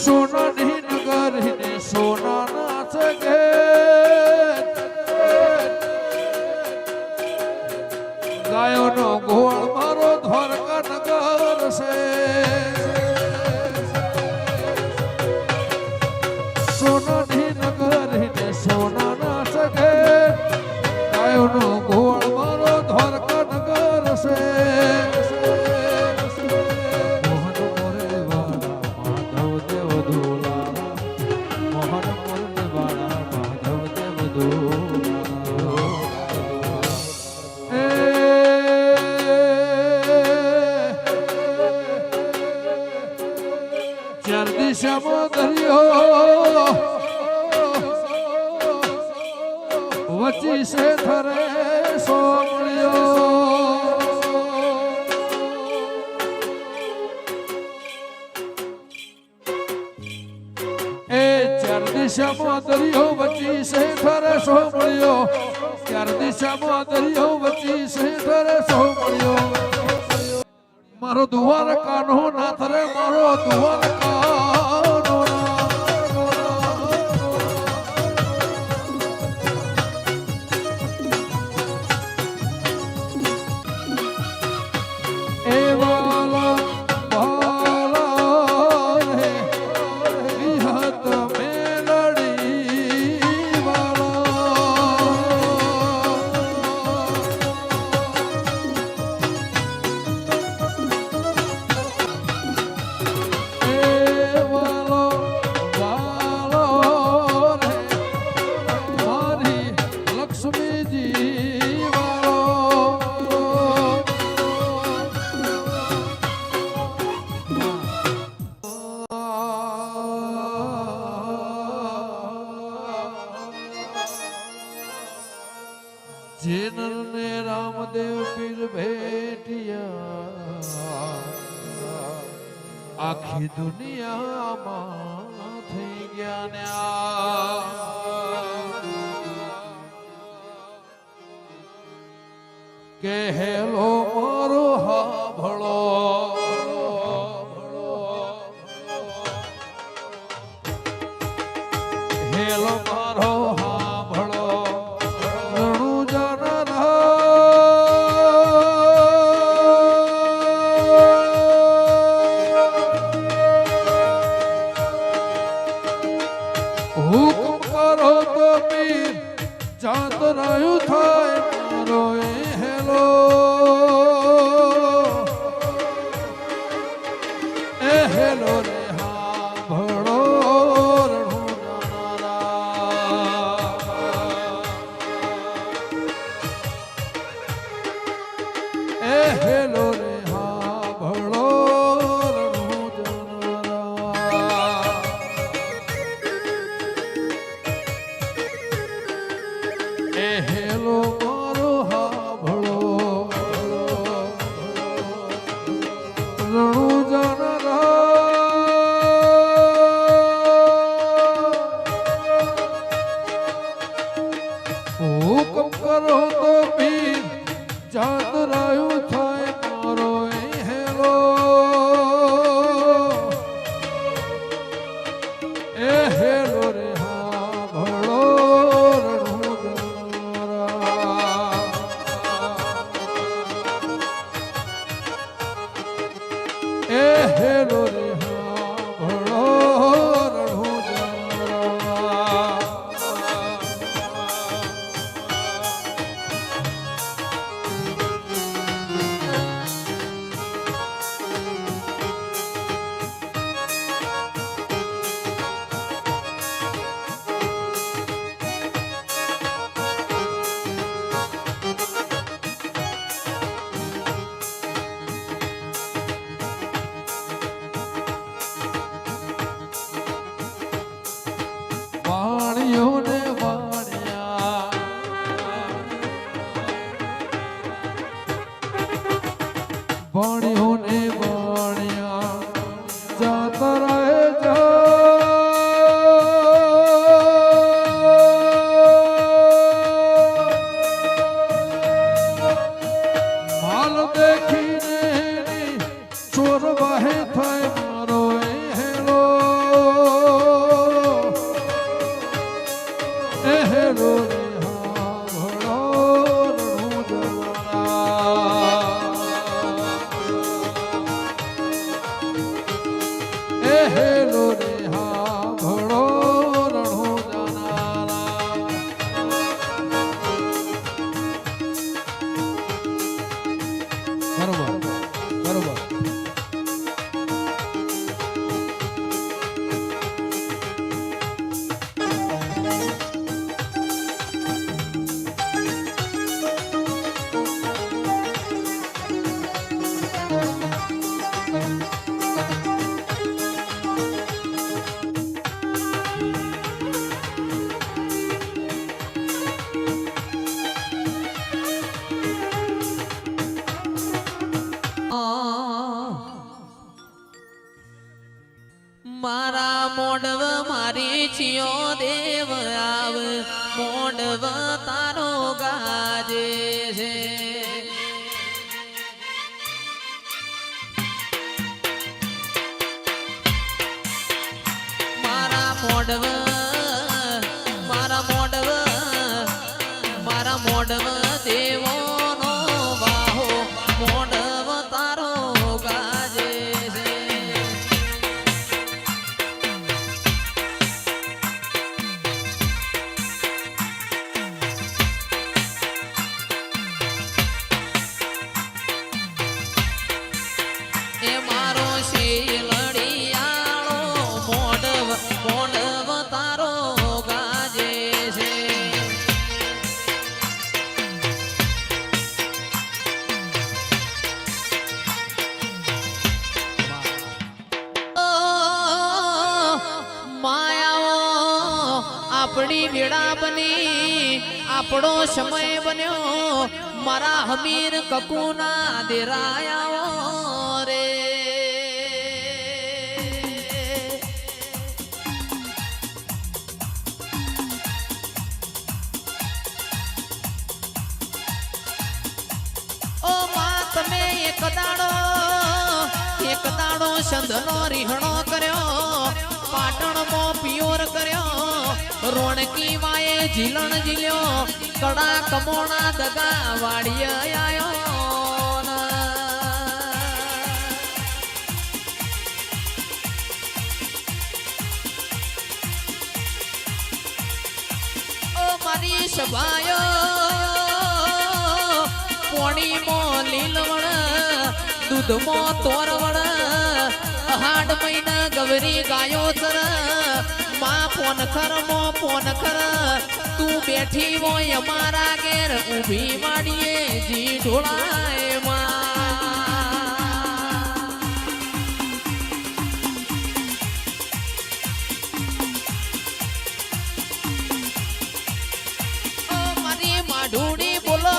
સોનાની નગરીને સોનાના છે ગાયોનો ગોળ મારો દ્વારકા નગર છે સોનાની નગરીને સોનાના છે ગાયોનો ગોળ મારો દ્વારકા નગર છે દિશામાં દરિયો વચી છે થરે સોમળ્યો એ ચાર દિશામાં દરિયો વચી છે થરે સોમળ્યો ચાર દિશામાં દરિયો વચી છે થરે સોમળ્યો મારો દ્વારકા નો નાથ રે મારો દ્વારકા જેનને રામદેવ પીર ભેટિયા આખી દુનિયામાં થઈ ગયા કે હેલો મારો હાભળો હેલો મારો હુકમ કરો તો પીર જાત રહ્યું થાય મારો હેલો રે હા ભળો રણું જાનારા હેલો રે હા ભળો રણું જાનારા હેલો મારો હાભળો રણું જાનારા હુકમ કરો તો પીર જાત રહ્યું થાય મારો હેલો હેલો રે હાભળો હેલો રે હાભળો રણું જાનારા મારા મોડવ મારી છિયો દેવ આવ મોડવ તારો ગાજે છે મારા મોડવ દેવો નો વાહો મોડવ તારો ગાજે છે એ મારો શેલડિયાળો મોડવ તારો ગાજે છે આપણી વેળા બની આપણો સમય બન્યો મારા હમીર કકુના દેરાયા રે ઓ માં તમે એક દાડો સંધનો રીહણો કર્યો પાટણમાં પિયોર કર્યો રોણકી વાયે ઝીલણ ઝીલ્યો કડા કમોણા દગા વાડીએ આયો ઓ મારી સભાયો પોણીમાં લીલવણ દૂધમાં તોરવણ હાડ મહિના ગવરી ગાયો ચર માં પોન ખર તું બેઠી હોય અમારા ઘેર ઊભી વાડીએ જી ઢોળાય મારી માઢુડી બોલો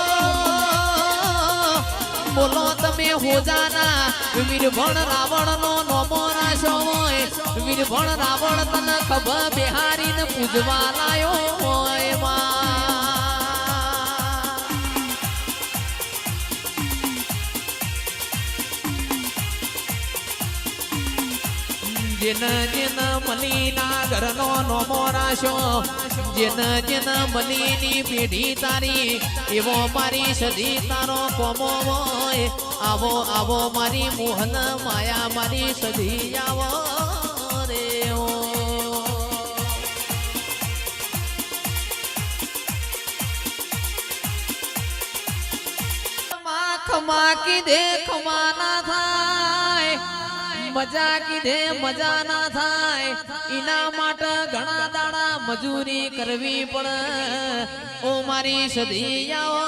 તમે હોજાના વીરભણ રાવણ નો નોમો રાશો હોય વીરભણ રાવણ તને ખબર બિહારીને પૂજવા લાયો હોય જેન મલીના ઘરનો નોમો રાશો જેન મલીની પેઢી તારી એવો મારી સદી તારો કોમો હોય આવો મારી મોહન માયા મારી સદી આવો રે ખમા કીધે ખમા ના થાય મજા કીધે મજા ના થાય એના માટે ઘણા દાડા મજૂરી કરવી પડે ઓ મારી સદી આવો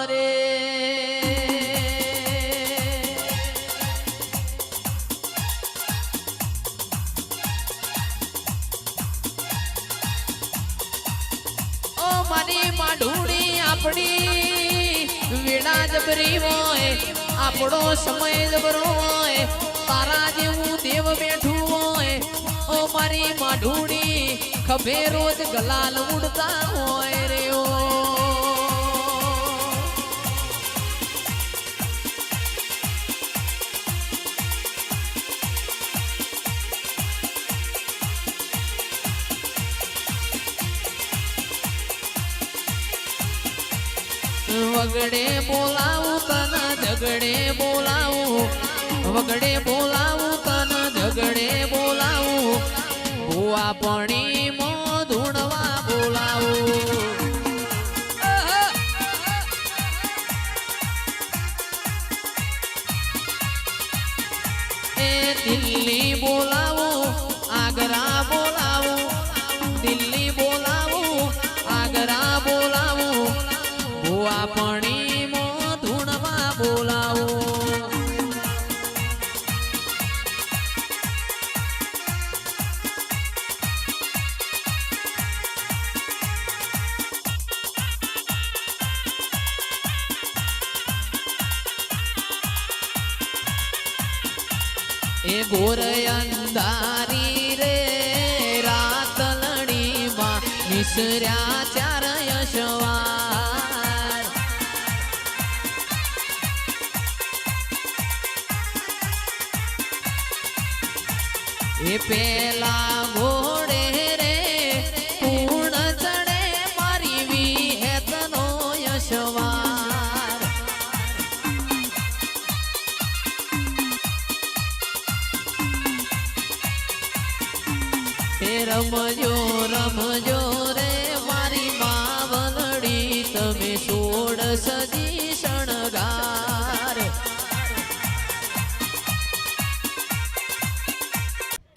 રે ઓ મારી માઢુડી આપણી વેડા જબરી હોય આપણો સમય જબરો હોય તારા જેવું દેવ બેઠું હોય ઓ મારી માઢુડી ખભે રોજ ગલાલ ઉડતા હોય રે ઓ વગડે બોલાવું તને ઝગડે બોલાવું વગડે બોલાવું તને ઝગડે બોલાવું ભૂવા પણી મો ધૂણવા બોલાવું એ દિલ્હી બોલાવું આગ્રા બોલાવું દિલ્હી બોલાવું આગ્રા બોલાવું ભૂવા પણી મો ધૂણવા બોલાવું એ ઘોર અંધારી રે રાતલડીમાં નિસર્યા ચાર યશવાર એ પેલા ઘોડે રે પૂર્ણ ચડે મારી વિહેતનો યશવાર એ રમજો રમજો રે મારી માવલડી તમે સોળ સજી શણગાર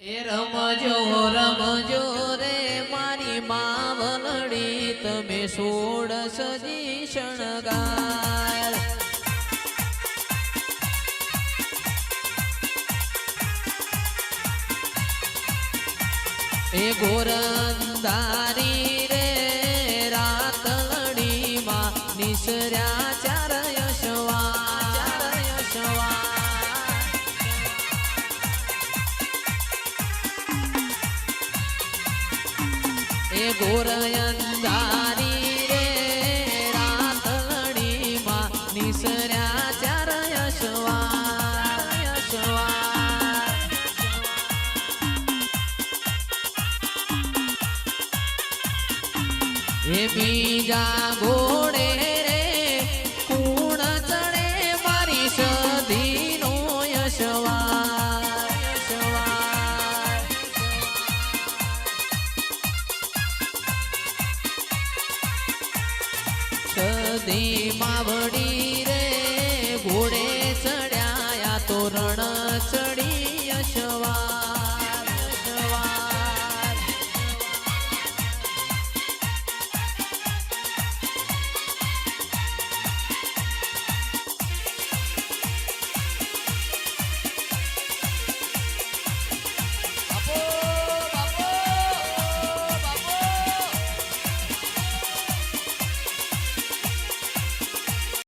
એ રમજો રમજો રે મારી માવલડી તમે સોળ સજી શણગાર એ ઘોર અંધારી રે રાતલડીમાં નિસર્યા ચાર યશવાર એ ઘોર અંધારી રે રાતલડીમાં નિસર્યા ચાર યશવાર એ બીજા ઘોડે રે પૂર્ણ ચડે મારી સધીનો યશવાર સધી માવડી રે ઘોડે ચડ્યા તો રણ ચડી યશવાર